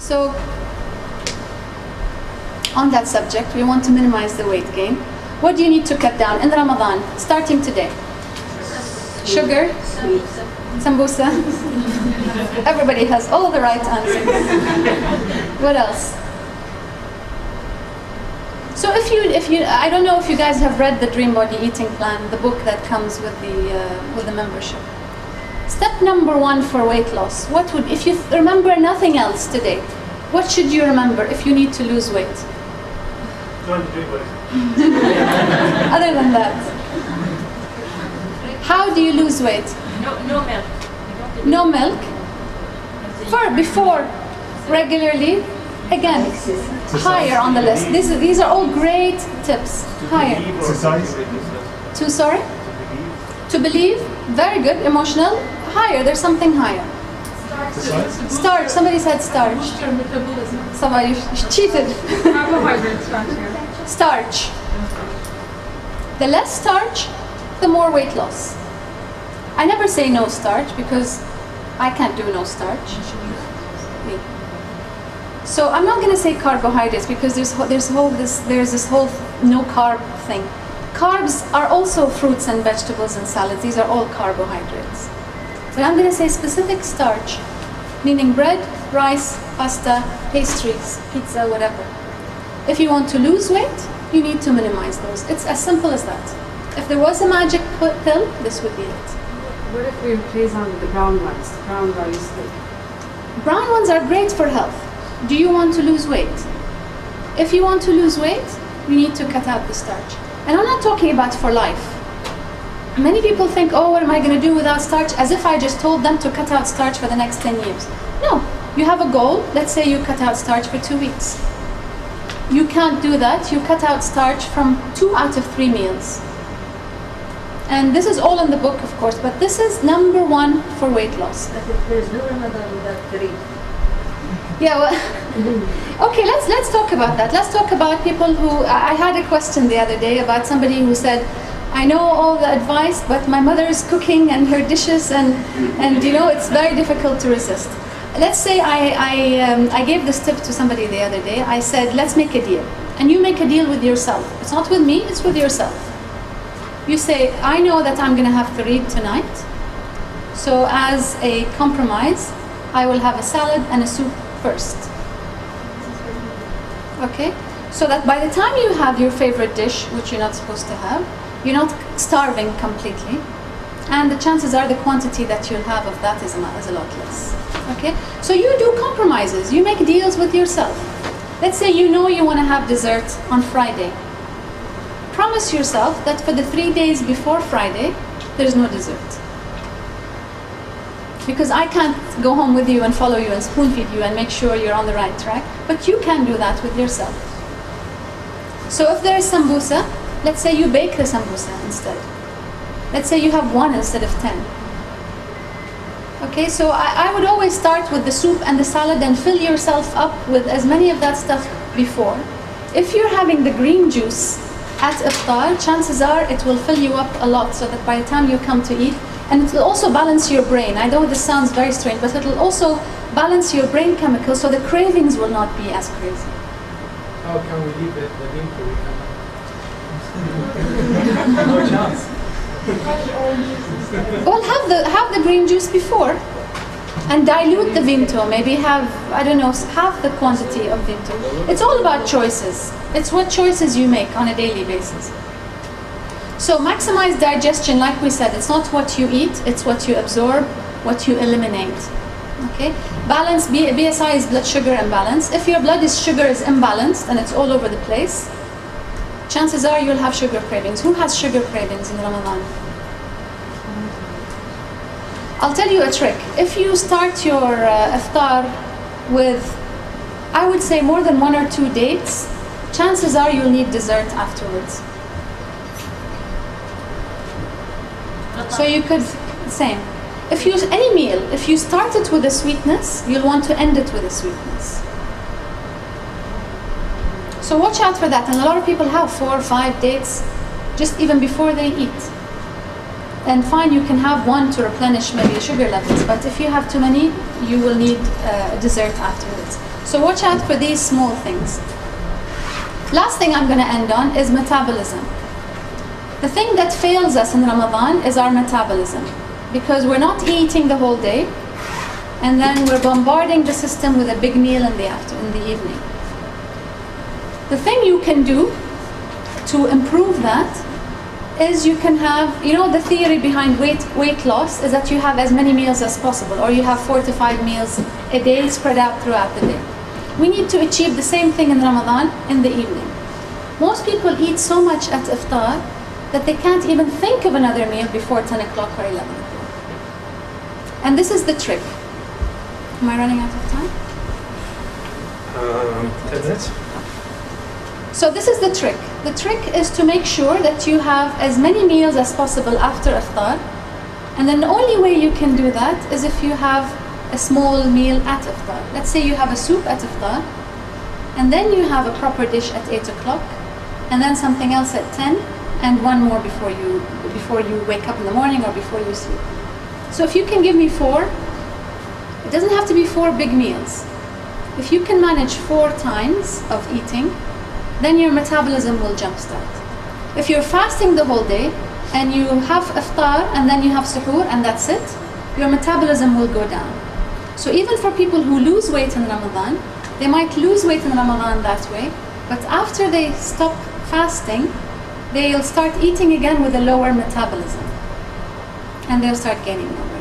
So, on that subject, we want to minimize the weight gain. What do you need to cut down in Ramadan, starting today? Sugar, sambusa. Everybody has all the right answers. What else? So if you, I don't know if you guys have read the Dream Body Eating Plan, the book that comes with the membership. Step number 1 for weight loss. What would, if you remember nothing else today, what should you remember if you need to lose weight? Join the Dream Body. Other than that, how do you lose weight? No milk. No milk. Before, regularly. Again, higher on the list. These are all great tips. Higher. Exercise. Sorry? To believe. Very good. Emotional. Higher. There's something higher. Starch. Somebody said starch. Somebody cheated. Starch. The less starch, the more weight loss. I never say no starch because I can't do no starch. So I'm not going to say carbohydrates because there's this whole no carb thing. Carbs are also fruits and vegetables and salads. These are all carbohydrates. But I'm going to say specific starch, meaning bread, rice, pasta, pastries, pizza, whatever. If you want to lose weight, you need to minimize those. It's as simple as that. If there was a magic pill, this would be it. What if we replace on the brown ones, brown rice? Brown ones are great for health. Do you want to lose weight? If you want to lose weight, you need to cut out the starch. And I'm not talking about for life. Many people think, oh, what am I going to do without starch? As if I just told them to cut out starch for the next 10 years. No, you have a goal. Let's say you cut out starch for 2 weeks. You can't do that. You cut out starch from 2 out of 3 meals. And this is all in the book, of course, but this is number 1 for weight loss. But if there's no Ramadan without 3. Yeah, well, okay, let's talk about that. Let's talk about people who, I had a question the other day about somebody who said, I know all the advice, but my mother is cooking and her dishes and you know, it's very difficult to resist. Let's say I gave this tip to somebody the other day. I said, let's make a deal. And you make a deal with yourself. It's not with me, it's with yourself. You say, I know that I'm going to have to read tonight. So as a compromise, I will have a salad and a soup first. Okay? So that by the time you have your favorite dish, which you're not supposed to have, you're not starving completely. And the chances are the quantity that you'll have of that is a lot less. Okay? So you do compromises. You make deals with yourself. Let's say you know you want to have dessert on Friday. Promise yourself that for the 3 days before Friday, there's no dessert. Because I can't go home with you and follow you and spoon feed you and make sure you're on the right track, but you can do that with yourself. So if there is sambusa, let's say you bake the sambusa instead. Let's say you have 1 instead of 10. Okay, so I would always start with the soup and the salad and fill yourself up with as many of that stuff before. If you're having the green juice at iftar, chances are it will fill you up a lot so that by the time you come to eat, and it will also balance your brain. I know this sounds very strange, but it will also balance your brain chemicals so the cravings will not be as crazy. How can we leave the vinto? No chance. Well, have the green juice before and dilute the vinto. Maybe have, I don't know, half the quantity of vinto. It's all about choices. It's what choices you make on a daily basis. So maximize digestion, like we said, it's not what you eat, it's what you absorb, what you eliminate. Okay? Balance, BSI is blood sugar imbalance. If your blood sugar is imbalanced and it's all over the place, chances are you'll have sugar cravings. Who has sugar cravings in Ramadan? I'll tell you a trick. If you start your iftar with, I would say, more than 1 or 2 dates, chances are you'll need dessert afterwards. So you could, same. If you, any meal, if you start it with a sweetness, you'll want to end it with a sweetness. So watch out for that. And a lot of people have 4 or 5 dates just even before they eat. And fine, you can have 1 to replenish maybe sugar levels, but if you have too many, you will need dessert afterwards. So watch out for these small things. Last thing I'm going to end on is metabolism. The thing that fails us in Ramadan is our metabolism, because we're not eating the whole day, and then we're bombarding the system with a big meal in the evening. The thing you can do to improve that is you can have, the theory behind weight loss is that you have as many meals as possible, or you have 4 to 5 meals a day spread out throughout the day. We need to achieve the same thing in Ramadan in the evening. Most people eat so much at iftar that they can't even think of another meal before 10 o'clock or 11 o'clock. And this is the trick. Am I running out of time? 10 minutes? So this is the trick. The trick is to make sure that you have as many meals as possible after iftar. And then the only way you can do that is if you have a small meal at iftar. Let's say you have a soup at iftar, and then you have a proper dish at 8 o'clock, and then something else at 10, and one more before you wake up in the morning or before you sleep. So if you can give me 4, it doesn't have to be 4 big meals. If you can manage 4 times of eating, then your metabolism will jumpstart. If you're fasting the whole day and you have iftar and then you have suhoor and that's it, your metabolism will go down. So even for people who lose weight in Ramadan, they might lose weight in Ramadan that way, but after they stop fasting, they'll start eating again with a lower metabolism and they'll start gaining weight.